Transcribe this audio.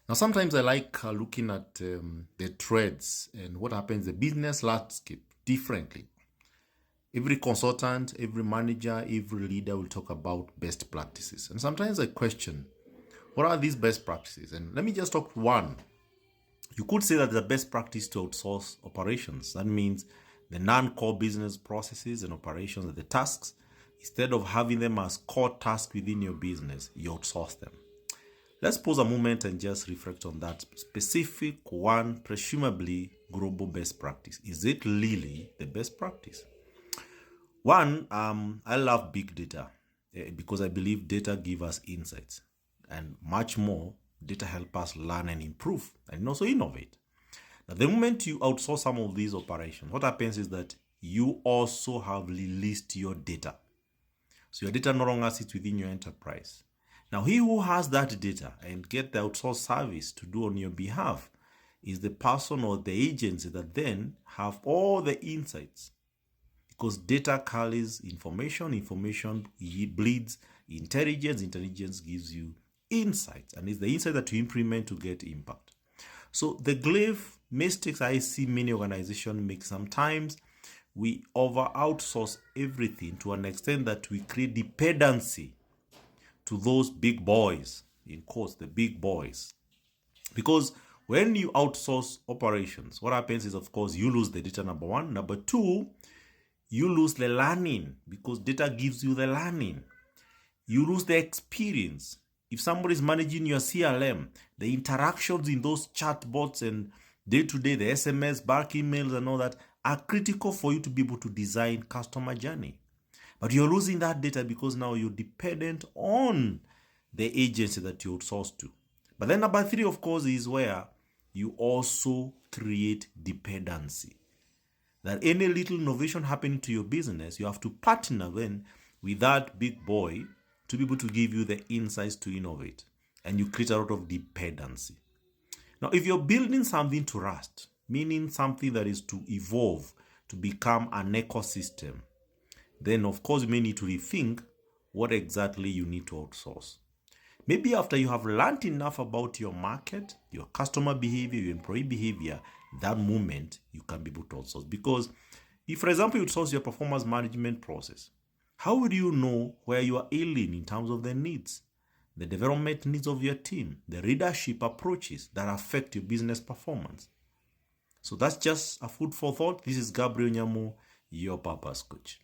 Now, sometimes I like looking at the trends and what happens in the business landscape differently. Every consultant, every manager, every leader will talk about best practices. And sometimes I question, what are these best practices? And let me just talk one. You could say that the best practice to outsource operations. That means the non-core business processes and operations, the tasks, instead of having them as core tasks within your business, you outsource them. Let's pause a moment and just reflect on that specific one, presumably global best practice. Is it really the best practice? One, I love big data because I believe data give us insights, and much more, data help us learn and improve and also innovate. Now, the moment you outsource some of these operations, what happens is that you also have released your data. So your data no longer sits within your enterprise. Now, he who has that data and get the outsourced service to do on your behalf is the person or the agency that then have all the insights. Because data carries information, information bleeds intelligence, intelligence gives you insights, and it's the insight that you implement to get impact. So the grave mistakes I see many organizations make sometimes, we over outsource everything to an extent that we create dependency to those big boys, in quotes, the big boys. Because when you outsource operations, what happens is, of course, you lose the data, number one. Number two, you lose the learning because data gives you the learning. You lose the experience. If somebody is managing your CRM, the interactions in those chatbots and day-to-day, the SMS, bulk emails and all that are critical for you to be able to design customer journey. But you're losing that data because now you're dependent on the agency that you outsource to. But then number three, of course, is where you also create dependency. That any little innovation happening to your business, you have to partner then with that big boy to be able to give you the insights to innovate. And you create a lot of dependency. Now, if you're building something to rust, meaning something that is to evolve, to become an ecosystem, then of course you may need to rethink what exactly you need to outsource. Maybe after you have learned enough about your market, your customer behavior, your employee behavior, that moment you can be able to outsource. Because if, for example, you outsource your performance management process, how would you know where you are ailing in terms of the needs, the development needs of your team, the leadership approaches that affect your business performance? So that's just a food for thought. This is Gabriel Nyamu, your purpose coach.